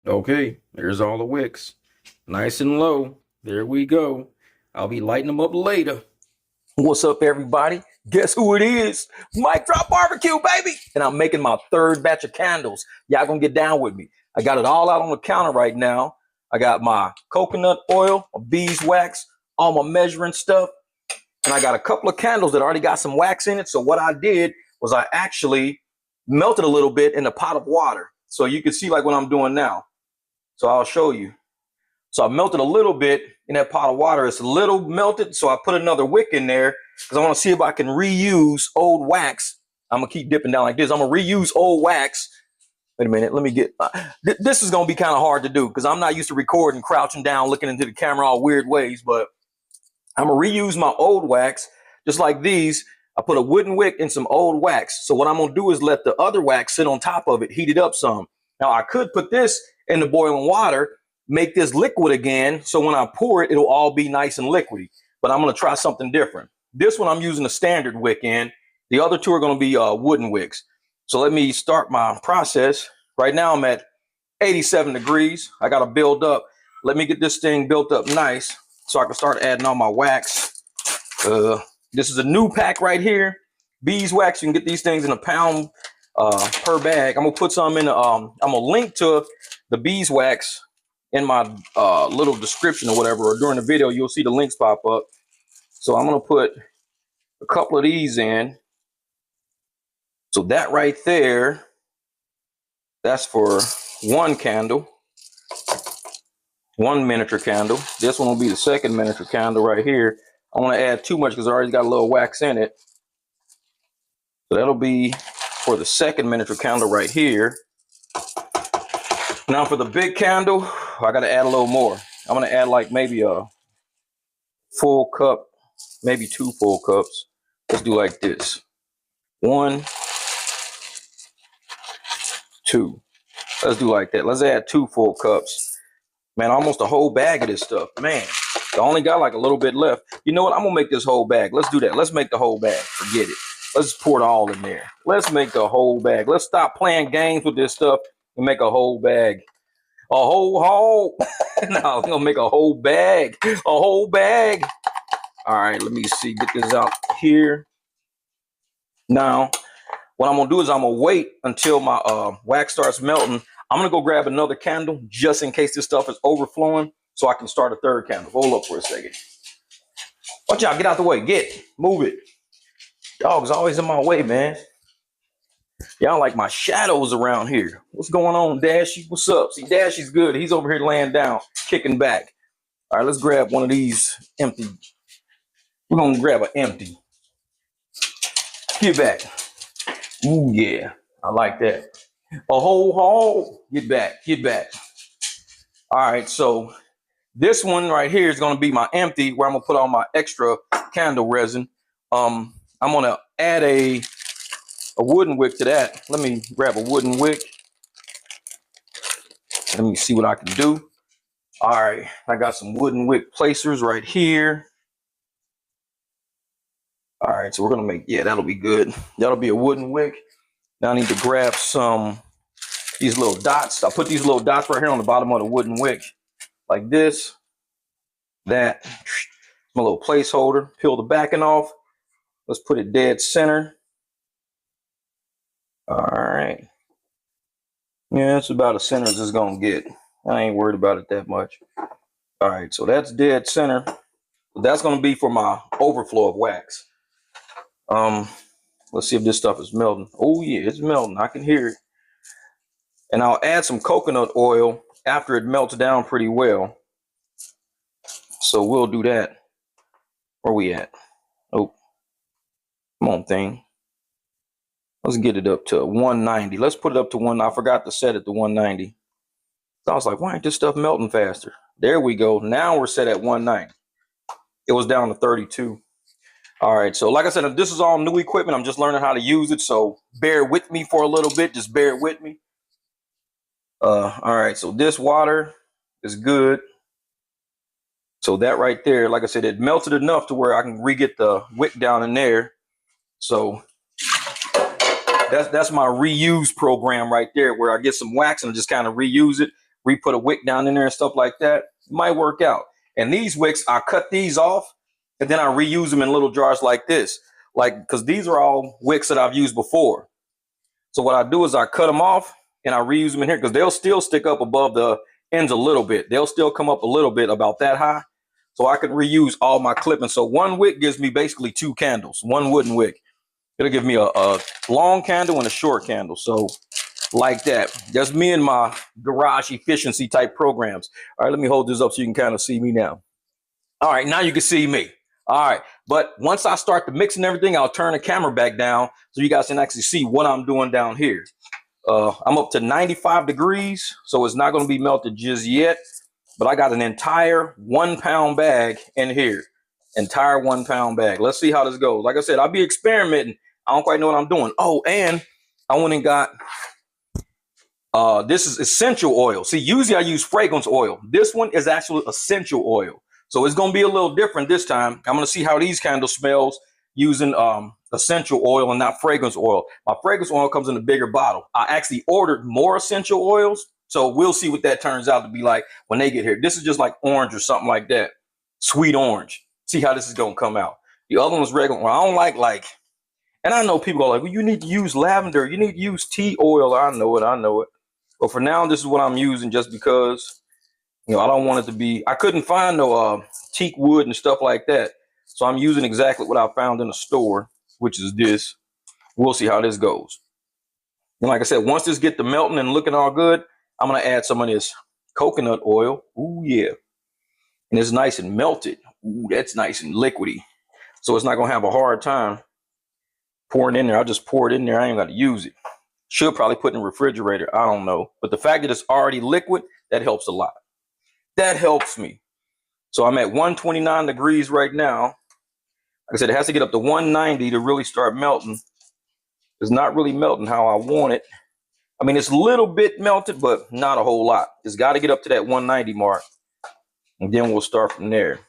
Okay, there's all the wicks. Nice and low. There we go. I'll be lighting them up later. What's up, everybody? Guess who it is? Mic Drop Barbecue, baby! And I'm making my third batch of candles. Y'all gonna get down with me. I got it all out on the counter right now. I got my coconut oil, my beeswax, all my measuring stuff. And I got a couple of candles that already got some wax in it. So what I did was I actually melted a little bit in a pot of water. So you can see like what I'm doing now. So I'll show you. So I melted a little bit in that pot of water. It's a little melted, so I put another wick in there because I want to see if I can reuse old wax. I'm going to keep dipping down like this. I'm going to reuse old wax. Wait a minute. Let me get... this is going to be kind of hard to do because I'm not used to recording, crouching down, looking into the camera all weird ways, but I'm going to reuse my old wax just like these. I put a wooden wick and some old wax. So what I'm going to do is let the other wax sit on top of it, heat it up some. Now, I could put this in the boiling water, make this liquid again, so when I pour it, it'll all be nice and liquidy. But I'm going to try something different. This one I'm using a standard wick in. The other two are going to be wooden wicks. So let me start my process. Right now I'm at 87 degrees. I got to build up. Let me get this thing built up nice so I can start adding all my wax. This is a new pack right here. Beeswax. You can get these things in a pound per bag. I'm going to put some in. I'm going to link to the beeswax in my little description or whatever, or during the video, you'll see the links pop up. So I'm going to put a couple of these in. So that right there, that's for one candle, one miniature candle. This one will be the second miniature candle right here. I want to add too much because I already got a little wax in it. So that'll be for the second miniature candle right here. Now for the big candle, I got to add a little more. I'm going to add like maybe a full cup, maybe 2 full cups. Let's do like this. 1, 2. Let's do like that. Let's add 2 full cups. Man, almost a whole bag of this stuff. Man, I only got like a little bit left. You know what? I'm going to make this whole bag. Let's do that. Let's make the whole bag. Forget it. Let's pour it all in there. Let's make the whole bag. Let's stop playing games with this stuff and make a whole bag. A whole no, we're gonna make a whole bag. A whole bag. All right, let me see. Get this out here. Now, what I'm gonna do is I'm gonna wait until my wax starts melting. I'm gonna go grab another candle just in case this stuff is overflowing, so I can start a third candle. Hold up for a second. Watch out, get out the way. Move it. Dog's always in my way, man. Y'all like my shadows around here. What's going on, Dashy? What's up? See, Dashy's good. He's over here laying down, kicking back. All right, let's grab one of these empty. We're going to grab an empty. Get back. Ooh, yeah. I like that. A whole. Get back. Get back. All right, so this one right here is going to be my empty, where I'm going to put all my extra candle resin. I'm going to add a wooden wick to that. Let me grab a wooden wick. Let me see what I can do. All right, I got some wooden wick placers right here. All right, so we're gonna make, yeah, that'll be good. That'll be a wooden wick. Now I need to grab some, these little dots. I'll put these little dots right here on the bottom of the wooden wick, like this, that. My little placeholder. Peel the backing off. Let's put it dead center. All right. Yeah, it's about as center as it's gonna get. I ain't worried about it that much. All right, so that's dead center. That's gonna be for my overflow of wax. Let's see if this stuff is melting. Oh yeah, it's melting. I can hear it. And I'll add some coconut oil after it melts down pretty well. So we'll do that. Where we at? Oh, come on, thing. Let's get it up to 190. Let's put it up to 1. I forgot to set it to 190. So I was like, why ain't this stuff melting faster? There we go. Now we're set at 190. It was down to 32. All right. So like I said, this is all new equipment. I'm just learning how to use it. So bear with me for a little bit. Just bear with me. All right. So this water is good. So that right there, like I said, it melted enough to where I can re-get the wick down in there. So that's my reuse program right there, where I get some wax and just kind of reuse it. re-put a wick down in there and stuff like that, it might work out. And these wicks, I cut these off and then I reuse them in little jars like this. Like, because these are all wicks that I've used before. So what I do is I cut them off and I reuse them in here because they'll still stick up above the ends a little bit. They'll still come up a little bit about that high. So I can reuse all my clippings. So one wick gives me basically 2 candles, one wooden wick. It'll give me a long candle and a short candle. So like that. That's me and my garage efficiency type programs. All right, let me hold this up so you can kind of see me now. All right, now you can see me. All right, but once I start to mix and everything, I'll turn the camera back down so you guys can actually see what I'm doing down here. I'm up to 95 degrees, so it's not going to be melted just yet. But I got an entire 1 pound bag in here. Entire 1 pound bag. Let's see how this goes. Like I said, I'll be experimenting. I don't quite know what I'm doing. Oh, and I went and got this is essential oil. See, usually I use fragrance oil. This one is actually essential oil. So it's going to be a little different this time. I'm going to see how these candles smells using essential oil and not fragrance oil. My fragrance oil comes in a bigger bottle. I actually ordered more essential oils. So we'll see what that turns out to be like when they get here. This is just like orange or something like that. Sweet orange. See how this is going to come out. The other one's regular. Well, I don't like, and I know people are like, well, you need to use lavender. You need to use tea oil. I know it. But for now, this is what I'm using just because, I don't want it to be, I couldn't find no teak wood and stuff like that. So I'm using exactly what I found in the store, which is this. We'll see how this goes. And like I said, once this get to melting and looking all good, I'm going to add some of this coconut oil. Ooh, yeah. And it's nice and melted. Ooh, that's nice and liquidy. So it's not going to have a hard time pouring in there. I'll just pour it in there. I ain't got to use it. Should probably put in the refrigerator. I don't know. But the fact that it's already liquid, that helps a lot. That helps me. So I'm at 129 degrees right now. Like I said, it has to get up to 190 to really start melting. It's not really melting how I want it. I mean, it's a little bit melted, but not a whole lot. It's got to get up to that 190 mark. And then we'll start from there.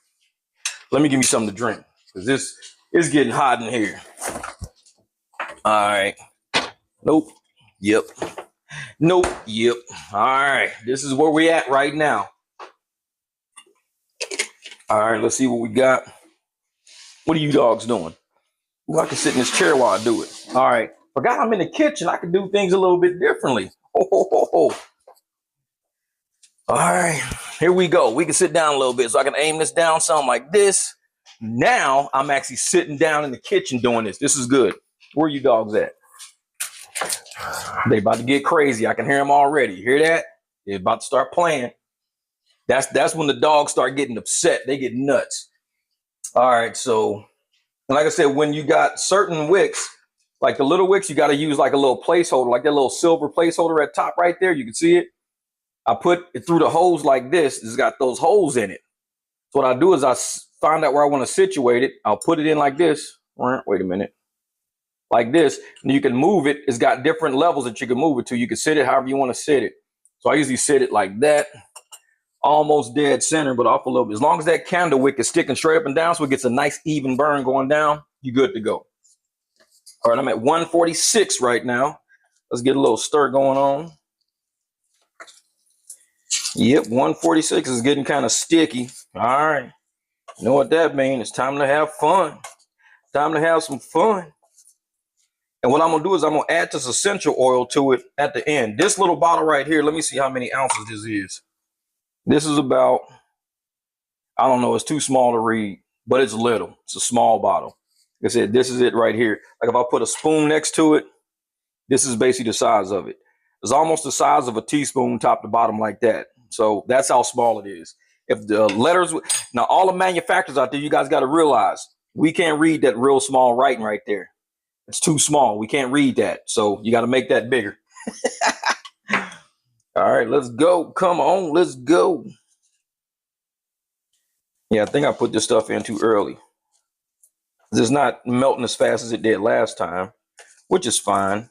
Let me give you something to drink, because this is getting hot in here. All right. Nope. Yep. Nope. Yep. All right. This is where we at right now. All right. Let's see what we got. What are you dogs doing? Ooh, I can sit in this chair while I do it. All right. Forgot I'm in the kitchen. I can do things a little bit differently. All right. Here we go. We can sit down a little bit so I can aim this down, something like this. Now I'm actually sitting down in the kitchen doing this. This is good. Where are you dogs at? They about to get crazy. I can hear them already. You hear that? They're about to start playing. That's when the dogs start getting upset. They get nuts. All right. So, like I said, when you got certain wicks, like the little wicks, you got to use like a little placeholder, like that little silver placeholder at top right there. You can see it. I put it through the holes like this. It's got those holes in it. So what I do is I find out where I want to situate it. I'll put it in like this. Wait a minute. Like this. And you can move it. It's got different levels that you can move it to. You can sit it however you want to sit it. So I usually sit it like that. Almost dead center, but off a little bit. As long as that candle wick is sticking straight up and down so it gets a nice even burn going down, you're good to go. All right, I'm at 146 right now. Let's get a little stir going on. Yep, 146 is getting kind of sticky. All right. You know what that means? It's time to have fun. Time to have some fun. And what I'm going to do is I'm going to add this essential oil to it at the end. This little bottle right here, let me see how many ounces this is. This is about, I don't know, it's too small to read, but it's little. It's a small bottle. Like I said, this is it right here. Like if I put a spoon next to it, this is basically the size of it. It's almost the size of a teaspoon top to bottom like that. So that's how small it is. If the letters, now all the manufacturers out there, you guys got to realize, we can't read that real small writing right there. It's too small. We can't read that. So you got to make that bigger. All right, let's go. Come on, let's go. Yeah, I think I put this stuff in too early. It's not melting as fast as it did last time, which is fine.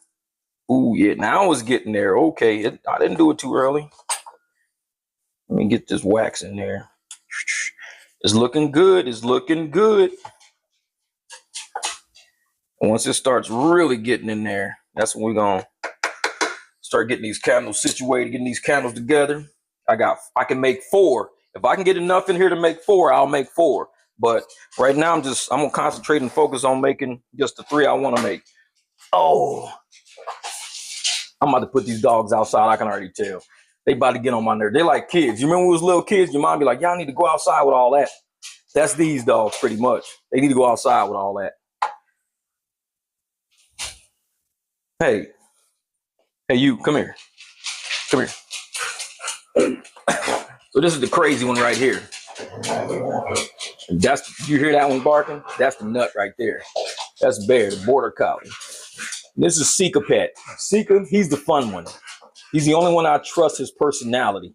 Ooh, yeah, now I was getting there. Okay, I didn't do it too early. Let me get this wax in there. It's looking good. It's looking good. Once it starts really getting in there, that's when we're going to start getting these candles situated, getting these candles together. I can make 4. If I can get enough in here to make 4, I'll make 4. But right now I'm gonna concentrate and focus on making just the 3 I want to make. Oh, I'm about to put these dogs outside. I can already tell. They about to get on my nerve. They like kids. You remember when we was little kids, your mom be like, y'all need to go outside with all that. That's these dogs pretty much. They need to go outside with all that. Hey, you, come here. Come here. So this is the crazy one right here. You hear that one barking? That's the nut right there. That's Bear, the border collie. And this is Sika Pet. Sika, he's the fun one. He's the only one I trust his personality.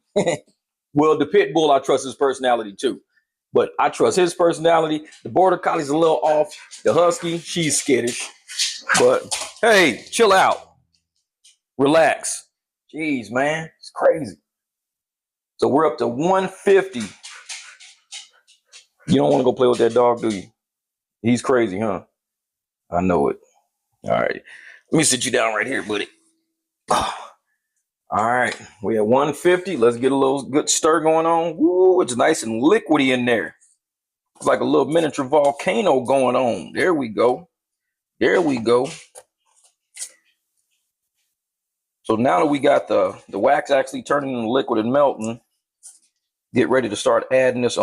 Well, the pit bull, I trust his personality too. But I trust his personality. The border collie's a little off. The husky, she's skittish. But hey, chill out. Relax. Jeez, man, it's crazy. So we're up to 150. You don't want to go play with that dog, do you? He's crazy, huh? I know it. All right. Let me sit you down right here, buddy. All right. We at 150. Let's get a little good stir going on. Woo, it's nice and liquidy in there. It's like a little miniature volcano going on. There we go. There we go. So now that we got the wax actually turning into liquid and melting, get ready to start adding this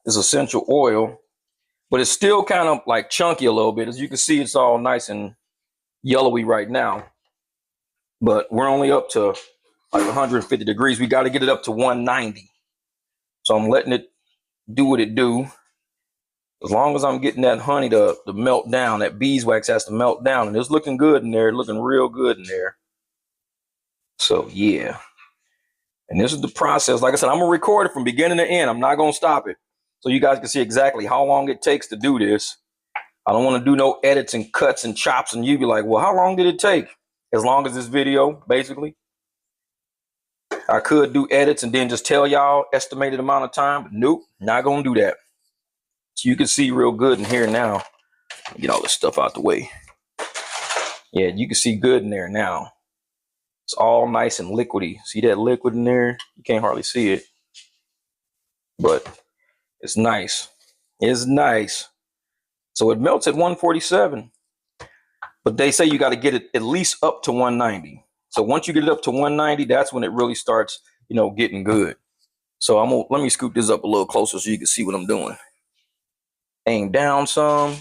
essential oil. But it's still kind of like chunky a little bit. As you can see, it's all nice and yellowy right now. But we're only up to like 150 degrees. We got to get it up to 190. So I'm letting it do what it do. As long as I'm getting that honey to melt down, that beeswax has to melt down. And it's looking good in there, looking real good in there. So yeah. And this is the process. Like I said, I'm going to record it from beginning to end. I'm not going to stop it. So you guys can see exactly how long it takes to do this. I don't want to do no edits and cuts and chops. And you be like, well, how long did it take? As long as this video, basically. I could do edits and then just tell y'all estimated amount of time. But nope, not going to do that. So you can see real good in here now. Get all this stuff out the way. Yeah, you can see good in there now. It's all nice and liquidy. See that liquid in there? You can't hardly see it. But it's nice. It's nice. So it melts at 147. But they say you got to get it at least up to 190. So once you get it up to 190, that's when it really starts, getting good. So let me scoop this up a little closer so you can see what I'm doing. Aim down some.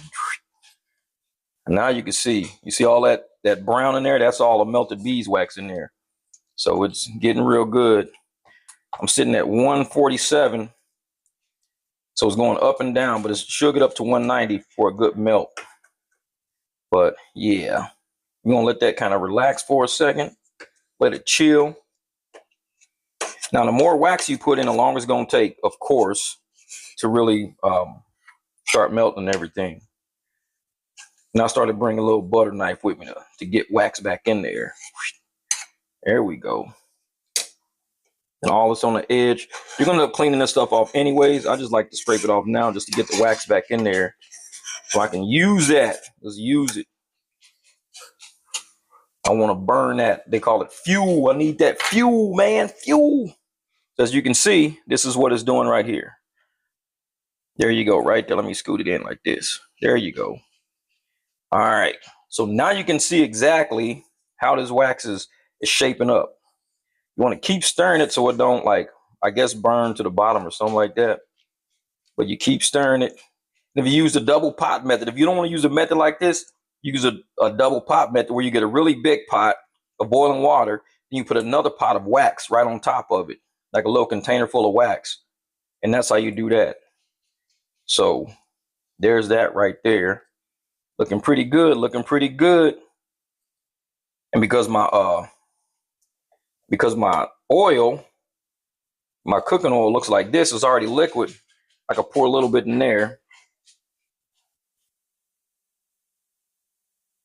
And now you can see. You see all that brown in there? That's all the melted beeswax in there. So it's getting real good. I'm sitting at 147. So it's going up and down, but it should get up to 190 for a good melt. But yeah, we're going to let that kind of relax for a second. Let it chill. Now, the more wax you put in, the longer it's going to take, of course, to really start melting everything. And I started bringing a little butter knife with me to get wax back in there. There we go. And all this on the edge. You're going to end up cleaning this stuff off anyways. I just like to scrape it off now just to get the wax back in there so I can use that. Just use it. I want to burn that. They call it fuel. I need that fuel, man. Fuel. So as you can see, this is what it's doing right here. There you go, right there. Let me scoot it in like this. There you go. All right. So now you can see exactly how this wax is shaping up. You want to keep stirring it so it don't, burn to the bottom or something like that. But you keep stirring it. And if you use the double pot method, if you don't want to use a method like this, you use a double pot method where you get a really big pot of boiling water, and you put another pot of wax right on top of it, like a little container full of wax. And that's how you do that. So there's that right there. Looking pretty good, looking pretty good. And because my oil, my cooking oil looks like this, it's already liquid, I can pour a little bit in there.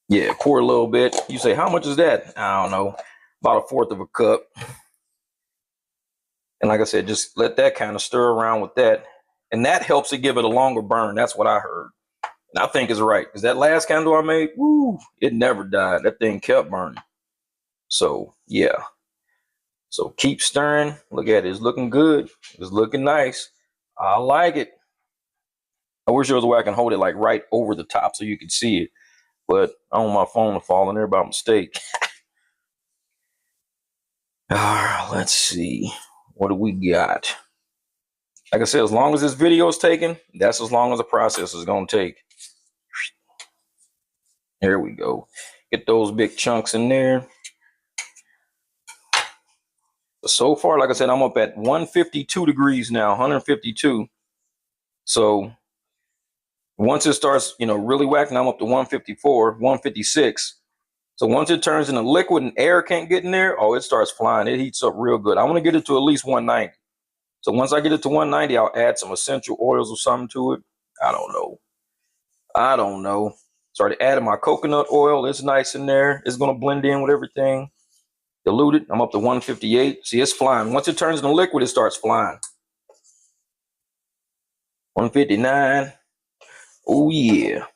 Yeah, pour a little bit. You say, how much is that? I don't know, about 1/4 of a cup. And like I said, just let that kind of stir around with that. And that helps to give it a longer burn. That's what I heard. And I think it's right. Because that last candle I made, woo, it never died. That thing kept burning. So, yeah. So keep stirring. Look at it. It's looking good. It's looking nice. I like it. I wish there was a way I can hold it like right over the top so you can see it. But I don't want my phone to fall in there by mistake. All right, let's see. What do we got? Like I said, as long as this video is taken, that's as long as the process is going to take. There we go. Get those big chunks in there. So far, like I said, I'm up at 152 degrees now, 152. So once it starts, really whacking, I'm up to 154, 156. So once it turns into liquid and air can't get in there, oh, it starts flying. It heats up real good. I want to get it to at least 190. So once I get it to 190, I'll add some essential oils or something to it. I don't know. Started adding my coconut oil. It's nice in there. It's going to blend in with everything. Dilute it. I'm up to 158. See, it's flying. Once it turns into liquid, it starts flying. 159. Oh, yeah.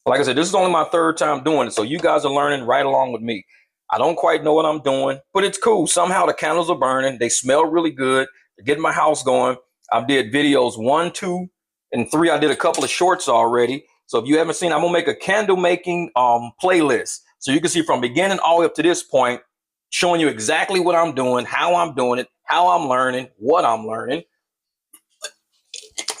Like I said, this is only my third time doing it, so you guys are learning right along with me. I don't quite know what I'm doing, but it's cool. Somehow the candles are burning. They smell really good. They're getting my house going. I did videos 1, 2, and 3. I did a couple of shorts already. So if you haven't seen, I'm going to make a candle making playlist. So you can see from beginning all the way up to this point, showing you exactly what I'm doing, how I'm doing it, how I'm learning, what I'm learning.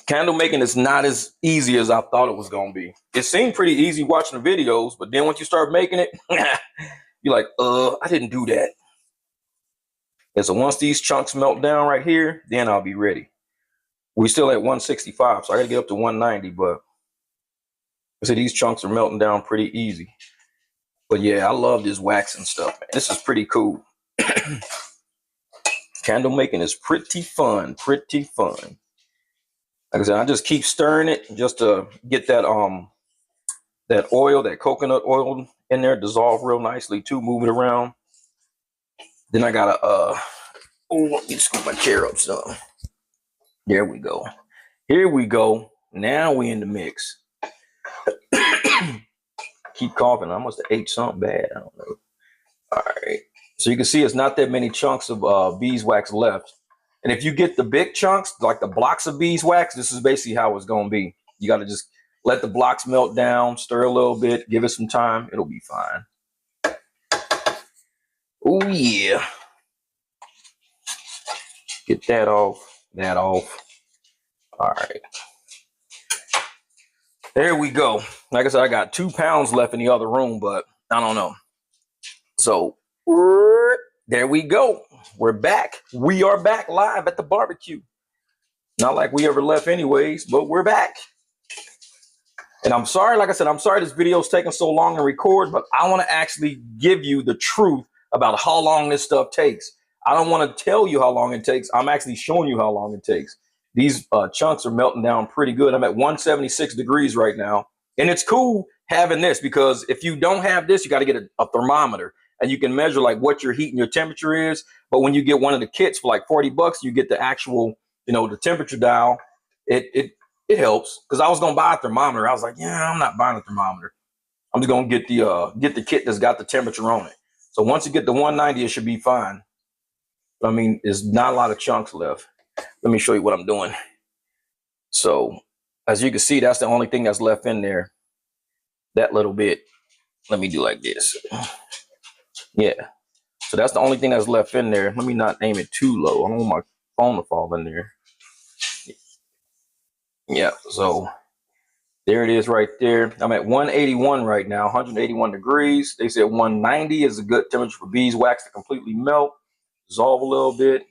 Candle making is not as easy as I thought it was going to be. It seemed pretty easy watching the videos, but then once you start making it, you're like, I didn't do that. And so once these chunks melt down right here, then I'll be ready. We're still at 165, so I got to get up to 190, but I see these chunks are melting down pretty easy. But yeah, I love this wax and stuff, man. This is pretty cool. Candle making is pretty fun, pretty fun. Like I said, I just keep stirring it just to get that that oil, that coconut oil in there, dissolve real nicely too. Move it around. Then I gotta let me scoop my chair up some. There we go. Here we go. Now we in the mix. Keep coughing. I must have ate something bad. I don't know. All right. So you can see it's not that many chunks of beeswax left. And if you get the big chunks, like the blocks of beeswax, this is basically how it's going to be. You got to just let the blocks melt down, stir a little bit, give it some time. It'll be fine. Oh, yeah. Get that off, that off. All right. There we go. Like I said, I got 2 pounds left in the other room, but I don't know. So there we go. We're back. We are back live at the barbecue. Not like we ever left anyways, but we're back. And I'm sorry, like I said, I'm sorry this video is taking so long to record, but I want to actually give you the truth about how long this stuff takes. I don't want to tell you how long it takes. I'm actually showing you how long it takes. These chunks are melting down pretty good. I'm at 176 degrees right now. And it's cool having this because if you don't have this, you got to get a thermometer and you can measure like what your heat and your temperature is. But when you get one of the kits for like 40 bucks, you get the actual, the temperature dial. It helps because I was going to buy a thermometer. I was like, yeah, I'm not buying a thermometer. I'm just going to get the kit that's got the temperature on it. So once you get the 190, it should be fine. But I mean, there's not a lot of chunks left. Let me show you what I'm doing. So as you can see, that's the only thing that's left in there. That little bit. Let me do like this. Yeah. So that's the only thing that's left in there. Let me not aim it too low. I don't want my phone to fall in there. Yeah. So there it is right there. I'm at 181 right now, 181 degrees. They said 190 is a good temperature for beeswax to completely melt, dissolve a little bit.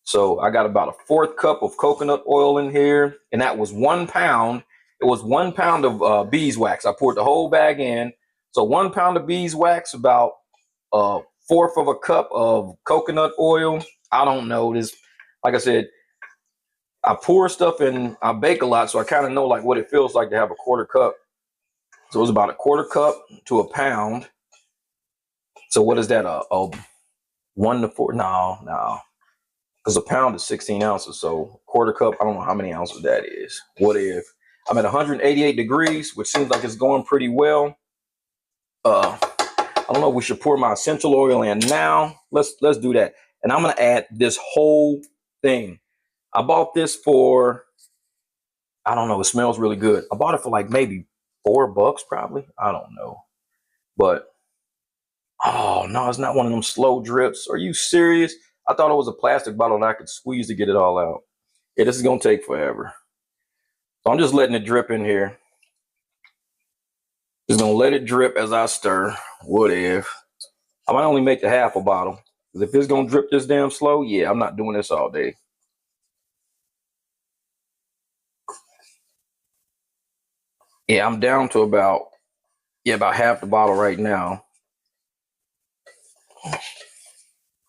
So I got about a 1/4 cup of coconut oil in here, and that was 1 pound. It was 1 pound of beeswax. I poured the whole bag in. So 1 pound of beeswax, about 1/4 of a cup of coconut oil. I don't know this. Like I said, I pour stuff in. I bake a lot, so I kind of know like what it feels like to have a 1/4 cup. So it was about a 1/4 cup to a pound. So what is that? 1 to 4? No. Because a pound is 16 ounces. So 1/4 cup, I don't know how many ounces that is. What if I'm at 188 degrees, which seems like it's going pretty well. I don't know. We should pour my essential oil in now. Let's do that. And I'm going to add this whole thing. I bought this for, I don't know, it smells really good. I bought it for like maybe $4 probably. I don't know. But, oh no, it's not one of them slow drips. Are you serious? I thought it was a plastic bottle and I could squeeze to get it all out. Yeah, this is going to take forever. So I'm just letting it drip in here. Just going to let it drip as I stir. What if? I might only make the half a bottle. Because if it's going to drip this damn slow, yeah, I'm not doing this all day. Yeah, I'm down to about half the bottle right now.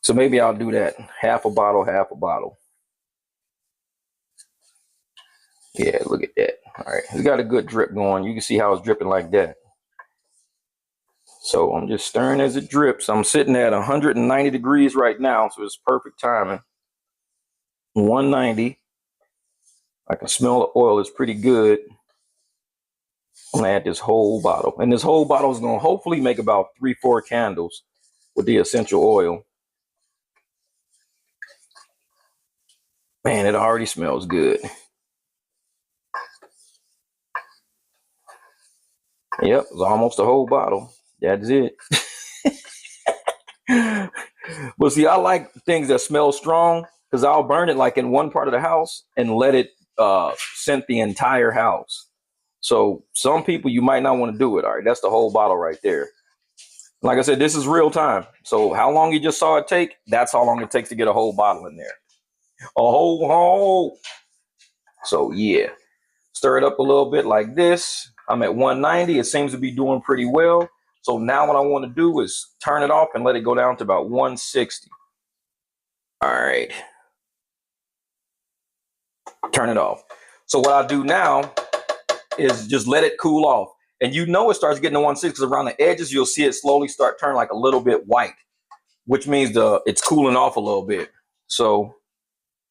So maybe I'll do that. Half a bottle, half a bottle. Yeah, look at that. All right, it's got a good drip going. You can see how it's dripping like that. So I'm just stirring as it drips. I'm sitting at 190 degrees right now, so it's perfect timing. 190. I can smell the oil. It's pretty good. I'm gonna add this whole bottle, and this whole bottle is gonna hopefully make about 3-4 candles with the essential oil. Man, it already smells good. Yep, it's almost a whole bottle. That's it. But see, I like things that smell strong because I'll burn it like in one part of the house and let it scent the entire house. So some people, you might not want to do it. All right, that's the whole bottle right there. Like I said, this is real time. So how long you just saw it take, that's how long it takes to get a whole bottle in there. A whole. So yeah, stir it up a little bit like this. I'm at 190. It seems to be doing pretty well. So now what I want to do is turn it off and let it go down to about 160. All right. Turn it off. So what I do now is just let it cool off. And you know it starts getting to 160 because around the edges, you'll see it slowly start turning like a little bit white, which means it's cooling off a little bit. So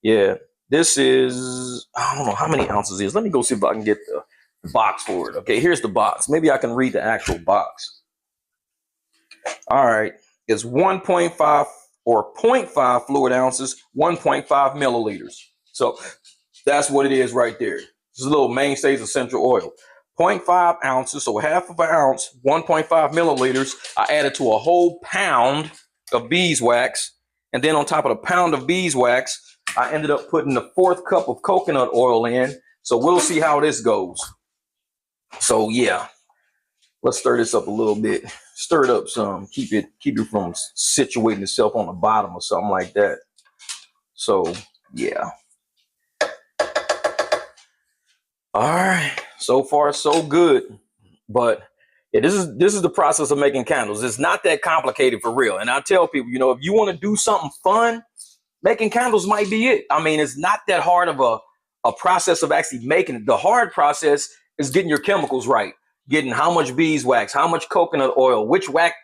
yeah, this is, I don't know how many ounces it is. Let me go see if I can get the box for it. Okay, here's the box. Maybe I can read the actual box. All right, it's 1.5 or 0.5 fluid ounces, 1.5 milliliters. So that's what it is right there. This is a little Mainstays essential oil. 0.5 ounces, so half of an ounce, 1.5 milliliters. I added to a whole pound of beeswax. And then on top of the pound of beeswax, I ended up putting the 4th cup of coconut oil in. So we'll see how this goes. So yeah, let's stir this up a little bit. Stir it up some. Keep it from situating itself on the bottom or something like that. So yeah. All right, so far so good. But yeah, this is the process of making candles. It's not that complicated for real. And I tell people, you know, if you want to do something fun, making candles might be it. I mean, it's not that hard of a process of actually making it. The hard process is getting your chemicals right, getting how much beeswax, how much coconut oil, which wick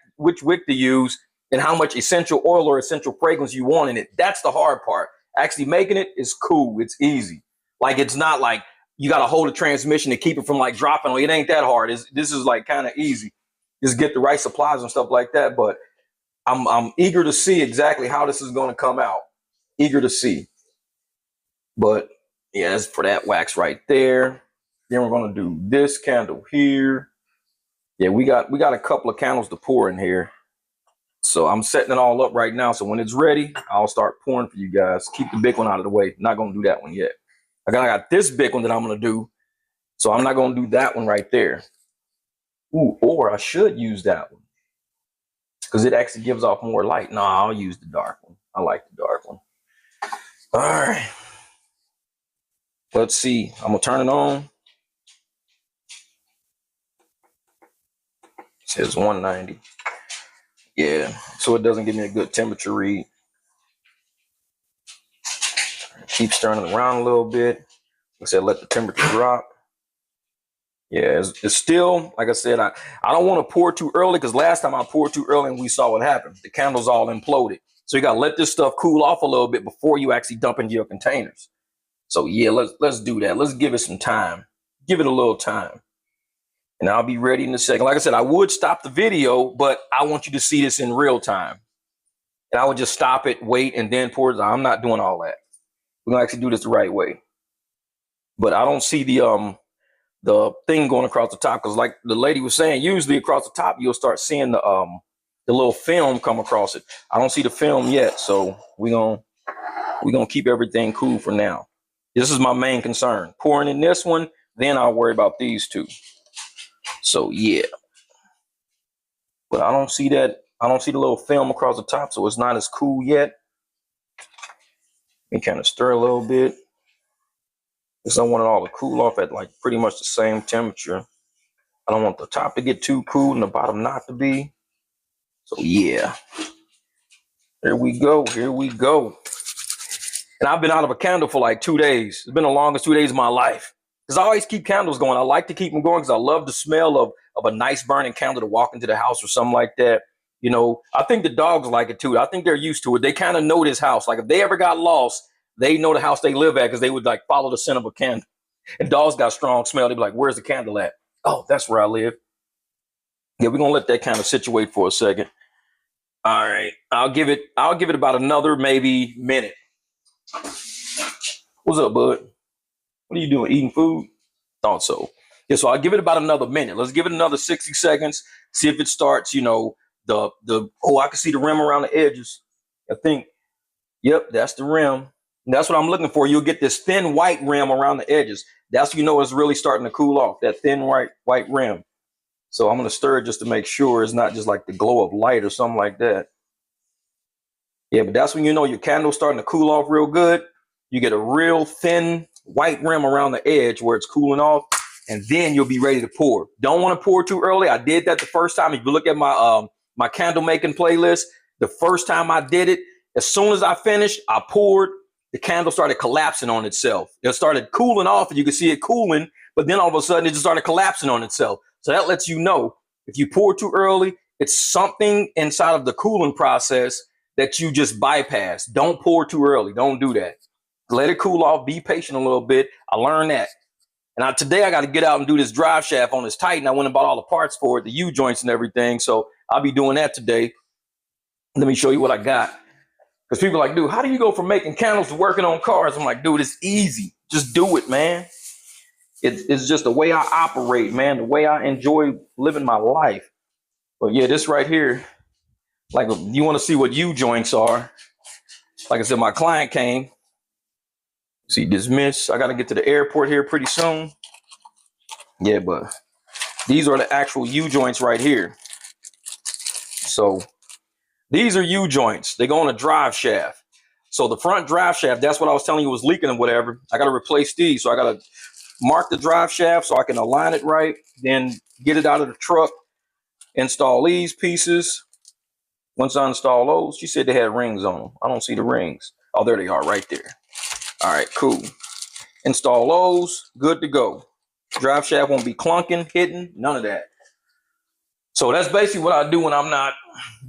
to use, and how much essential oil or essential fragrance you want in it. That's the hard part. Actually making it is cool. It's easy. Like, it's not like you got to hold a transmission to keep it from like dropping. It ain't that hard. This is like kind of easy. Just get the right supplies and stuff like that. But I'm eager to see exactly how this is going to come out. Eager to see. But yeah, that's for that wax right there. Then we're going to do this candle here. Yeah, we got a couple of candles to pour in here. So I'm setting it all up right now. So when it's ready, I'll start pouring for you guys. Keep the big one out of the way. Not going to do that one yet. I got this big one that I'm going to do. So I'm not going to do that one right there. Ooh, or I should use that one because it actually gives off more light. No, I'll use the dark one. I like the dark one. All right. Let's see. I'm going to turn it on. It says 190. Yeah, so it doesn't give me a good temperature read. Keep stirring it around a little bit. Like I said, let the temperature drop. Yeah, it's still, like I said, I don't want to pour too early because last time I poured too early and we saw what happened. The candles all imploded. So you got to let this stuff cool off a little bit before you actually dump into your containers. So yeah, let's do that. Let's give it some time. Give it a little time. And I'll be ready in a second. Like I said, I would stop the video, but I want you to see this in real time. and I would just stop it, wait, and then pour it. I'm not doing all that. We're gonna actually do this the right way. But I don't see the thing going across the top, because like the lady was saying, usually across the top you'll start seeing the little film come across it. I don't see the film yet, so we're gonna keep everything cool for now. This is my main concern. Pouring in this one, then I'll worry about these two. So yeah. But I don't see that. I don't see the little film across the top, so it's not as cool yet. Let me kind of stir a little bit, because I want it all to cool off at like pretty much the same temperature. I don't want the top to get too cool and the bottom not to be. So yeah, here we go. Here we go. And I've been out of a candle for like 2 days. It's been the longest 2 days of my life, because I always keep candles going. I like to keep them going because I love the smell of a nice burning candle to walk into the house or something like that. You know, I think the dogs like it too. I think they're used to it. They kind of know this house. Like if they ever got lost, they know the house they live at, because they would like follow the scent of a candle. And dogs got strong smell. They'd be like, "Where's the candle at?" "Oh, that's where I live." Yeah, we're gonna let that kind of situate for a second. All right, I'll give it about another maybe minute. What's up, bud? What are you doing? Eating food? Thought so. Yeah, so I'll give it about another minute. Let's give it another 60 seconds. See if it starts, you know, I can see the rim around the edges. I think, yep, that's the rim. And that's what I'm looking for. You'll get this thin white rim around the edges. That's, you know, it's really starting to cool off, that thin white rim. So I'm going to stir it just to make sure it's not just like the glow of light or something like that. Yeah, but that's when you know your candle's starting to cool off real good. You get a real thin white rim around the edge where it's cooling off, and then you'll be ready to pour. Don't want to pour too early. I did that the first time. If you look at my my candle making playlist, the first time I did it, as soon as I finished, I poured. The candle started collapsing on itself. It started cooling off, and you could see it cooling, but then all of a sudden it just started collapsing on itself. So that lets you know if you pour too early, it's something inside of the cooling process that you just bypass. Don't pour too early. Don't do that. Let it cool off. Be patient a little bit. I learned that. And today I got to get out and do this drive shaft on this Titan. I went and bought all the parts for it, the U-joints and everything. So I'll be doing that today. Let me show you what I got. Because people are like, dude, how do you go from making candles to working on cars? I'm like, dude, it's easy. Just do it, man. It's just the way I operate, man, the way I enjoy living my life. But yeah, this right here, like you want to see what U-joints are. Like I said, my client came. See, dismiss. I got to get to the airport here pretty soon. Yeah, but these are the actual U-joints right here. So these are U-joints. They go on a drive shaft. So the front drive shaft, that's what I was telling you was leaking or whatever. I got to replace these. So I got to mark the drive shaft so I can align it right, then get it out of the truck, install these pieces. Once I install those, she said they had rings on them. I don't see the rings. Oh, there they are right there. All right, cool. Install those, good to go. Drive shaft won't be clunking, hitting, none of that. So that's basically what I do when I'm not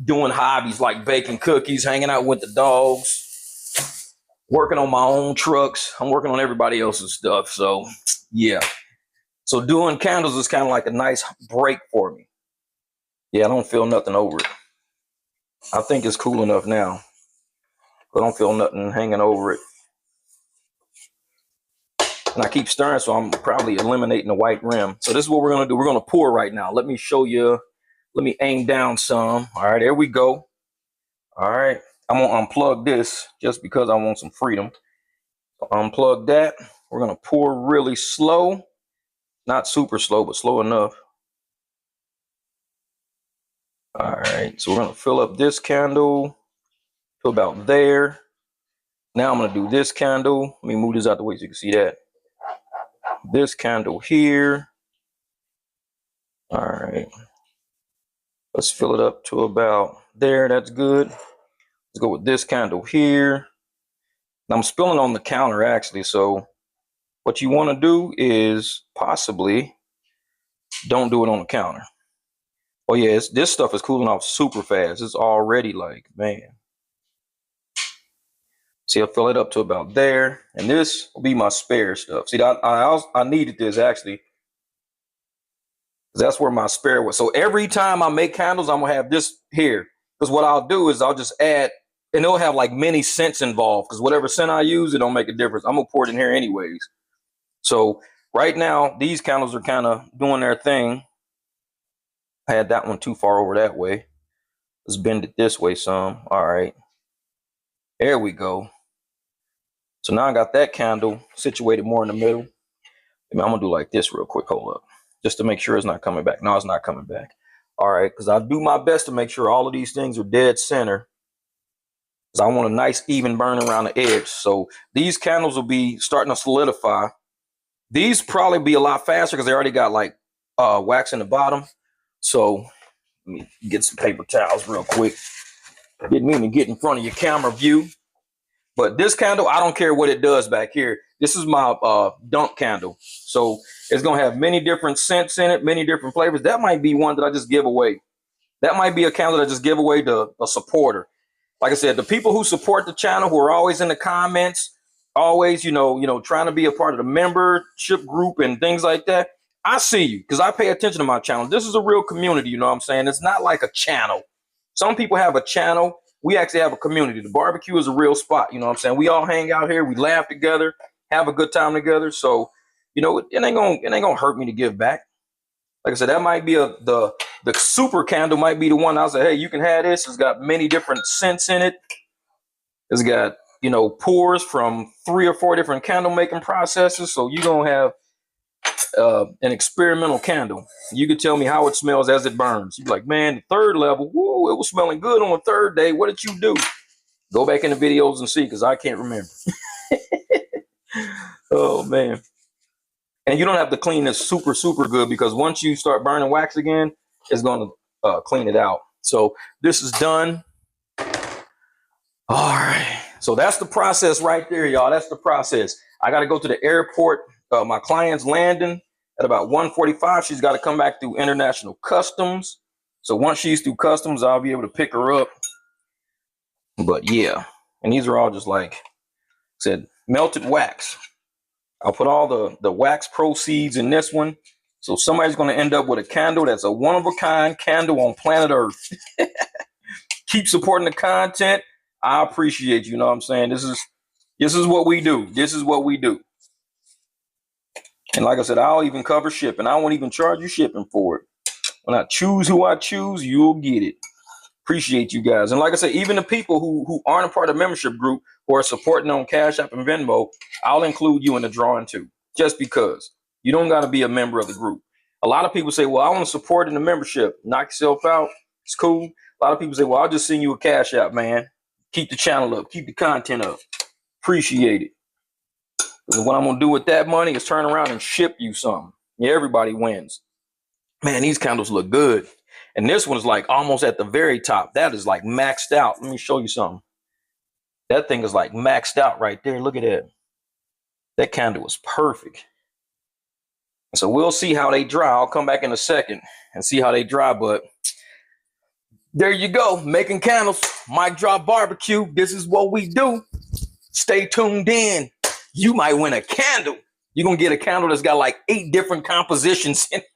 doing hobbies like baking cookies, hanging out with the dogs, working on my own trucks. I'm working on everybody else's stuff. So yeah. So doing candles is kind of like a nice break for me. Yeah, I don't feel nothing over it. I think it's cool enough now. I don't feel nothing hanging over it. And I keep stirring, so I'm probably eliminating the white rim. So this is what we're going to do. We're going to pour right now. Let me show you. Let me aim down some. All right, there we go. All right. I'm going to unplug this just because I want some freedom. So unplug that. We're going to pour really slow. Not super slow, but slow enough. All right. So we're going to fill up this candle to about there. Now I'm going to do this candle. Let me move this out the way so you can see that. This candle here. All right. Let's fill it up to about there. That's good. Let's go with this candle here. I'm spilling on the counter actually. So what you want to do is possibly don't do it on the counter. Oh yeah, this stuff is cooling off super fast. It's already like, man. See, I'll fill it up to about there. And this will be my spare stuff. See, I needed this actually. That's where my spare was. So every time I make candles, I'm gonna have this here. Because what I'll do is I'll just add and it'll have like many scents involved because whatever scent I use, it don't make a difference. I'm gonna pour it in here anyways. So right now, these candles are kind of doing their thing. I had that one too far over that way. Let's bend it this way some. All right. There we go. So now I got that candle situated more in the middle. I'm gonna do like this real quick. Hold up. Just to make sure it's not coming back. No, it's not coming back. All right, because I do my best to make sure all of these things are dead center. Because I want a nice even burn around the edge. So these candles will be starting to solidify. These probably be a lot faster because they already got like wax in the bottom. So let me get some paper towels real quick. Didn't mean to get in front of your camera view. But this candle, I don't care what it does back here. This is my dump candle. So it's going to have many different scents in it, many different flavors. That might be one that I just give away. That might be a candle that I just give away to a supporter. Like I said, the people who support the channel, who are always in the comments, always, trying to be a part of the membership group and things like that. I see you because I pay attention to my channel. This is a real community, you know what I'm saying? It's not like a channel. Some people have a channel. We actually have a community. The barbecue is a real spot, you know what I'm saying? We all hang out here, we laugh together, have a good time together. So, it ain't gonna hurt me to give back. Like I said, that might be the super candle might be the one I'll say, hey, you can have this. It's got many different scents in it. It's got, pours from 3 or 4 different candle making processes. So you're gonna have an experimental candle. You can tell me how it smells as it burns. You're like, man, the third level, whoa, it was smelling good on the third day. What did you do? Go back in the videos and see, because I can't remember. Oh man. And you don't have to clean this super, super good, because once you start burning wax again, it's going to clean it out. So this is done. All right. So that's the process right there, y'all. That's the process. I got to go to the airport. My client's landing at about 1:45. She's got to come back through international customs. So once she's through customs, I'll be able to pick her up. But yeah, and these are all just like I said, melted wax. I'll put all the wax proceeds in this one. So somebody's going to end up with a candle that's a one-of-a-kind candle on planet Earth. Keep supporting the content. I appreciate you. You know what I'm saying? This is what we do. This is what we do. And like I said, I'll even cover shipping. I won't even charge you shipping for it. When I choose who I choose, you'll get it. Appreciate you guys. And like I said, even the people who aren't a part of the membership group, who are supporting on Cash App and Venmo, I'll include you in the drawing too, just because. You don't got to be a member of the group. A lot of people say, well, I want to support in the membership. Knock yourself out. It's cool. A lot of people say, well, I'll just send you a Cash App, man. Keep the channel up. Keep the content up. Appreciate it. Because what I'm going to do with that money is turn around and ship you something. Yeah, everybody wins. Man, these candles look good. And this one is like almost at the very top. That is like maxed out. Let me show you something. That thing is like maxed out right there. Look at that. That candle is perfect. So we'll see how they dry. I'll come back in a second and see how they dry. But there you go. Making candles. Mic Drop Barbecue. This is what we do. Stay tuned in. You might win a candle. You're going to get a candle that's got like 8 different compositions in it.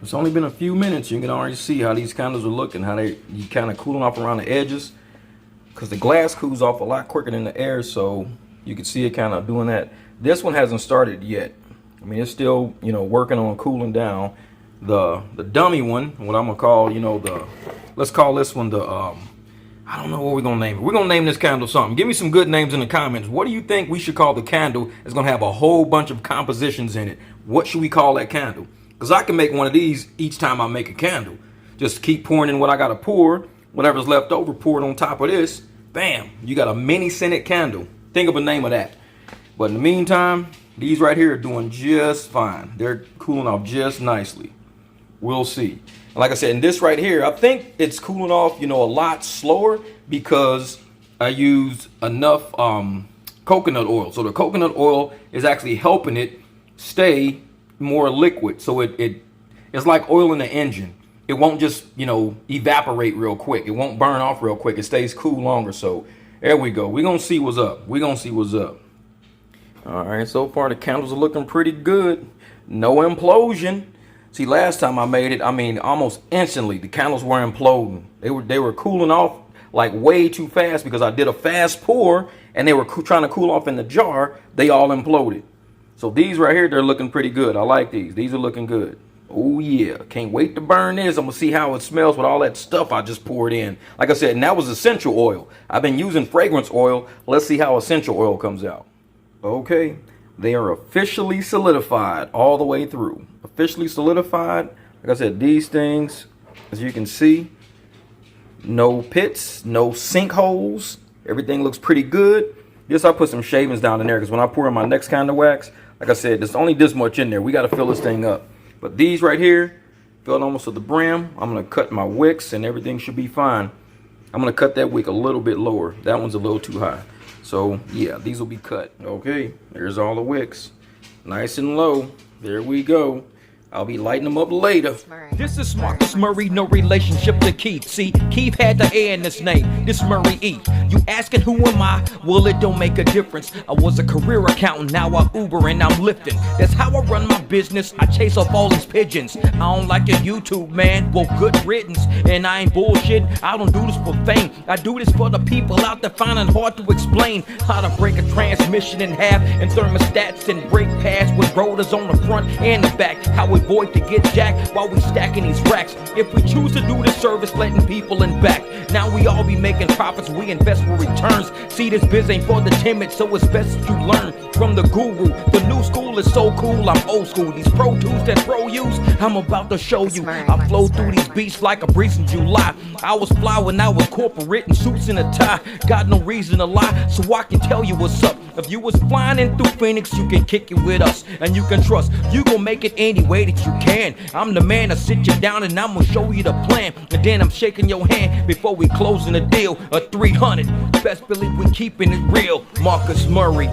It's only been a few minutes. You can already see how these candles are looking, how you kind of cooling off around the edges, because the glass cools off a lot quicker than the air, so you can see it kind of doing that. This one hasn't started yet. I mean, it's still, working on cooling down. The dummy one, what I'm gonna call, let's call this one the I don't know what we're gonna name it. We're gonna name this candle something. Give me some good names in the comments. What do you think we should call the candle? It's gonna have a whole bunch of compositions in it. What should we call that candle? Because I can make one of these each time I make a candle. Just keep pouring in what I got to pour. Whatever's left over, pour it on top of this. Bam, you got a mini scented candle. Think of a name of that. But in the meantime, these right here are doing just fine. They're cooling off just nicely. We'll see. And like I said, in this right here, I think it's cooling off, a lot slower because I used enough coconut oil. So the coconut oil is actually helping it stay more liquid, so it's like oil in the engine. It won't just evaporate real quick. It won't burn off real quick. It stays cool longer. So there we go. We're gonna see what's up. All right, so far the candles are looking pretty good. No implosion. See, last time I made it, I mean, almost instantly the candles were imploding. They were cooling off like way too fast because I did a fast pour and they were trying to cool off in the jar. They all imploded. So these right here, they're looking pretty good. I like these. These are looking good. Oh yeah, can't wait to burn this. I'm gonna see how it smells with all that stuff I just poured in. Like I said, and that was essential oil. I've been using fragrance oil. Let's see how essential oil comes out. Okay, they are officially solidified all the way through. Officially solidified. Like I said, these things, as you can see, no pits, no sinkholes. Everything looks pretty good. Yes, I put some shavings down in there because when I pour in my next kind of wax, like I said, there's only this much in there. We got to fill this thing up. But these right here, filled almost to the brim. I'm going to cut my wicks and everything should be fine. I'm going to cut that wick a little bit lower. That one's a little too high. So, yeah, these will be cut. Okay, there's all the wicks. Nice and low. There we go. I'll be lighting them up later. This is Marcus Murray, no relationship to Keith. See, Keith had the A in his name. This Murray E. You asking who am I? Well, it don't make a difference. I was a career accountant, now I Uber and I'm lifting. That's how I run my business. I chase off all these pigeons. I don't like your YouTube, man. Well, good riddance. And I ain't bullshit. I don't do this for fame. I do this for the people out there finding hard to explain how to break a transmission in half and thermostats and brake pads with rotors on the front and the back. How we avoid to get jacked while we stacking these racks. If we choose to do the service, letting people in back. Now we all be making profits, we invest for returns. See, this biz ain't for the timid, so it's best that you learn from the guru. The new school is so cool, I'm old school. These pro tools that pro use, I'm about to show you. I flow through these beats like a breeze in July. I was fly when I was corporate in suits and a tie. Got no reason to lie, so I can tell you what's up. If you was flying in through Phoenix, you can kick it with us. And you can trust, you gon' make it any way that you can. I'm the man to sit you down and I'm gonna show you the plan. And then I'm shaking your hand before we closing the deal. A 300, best believe we keeping it real. Marcus Murray.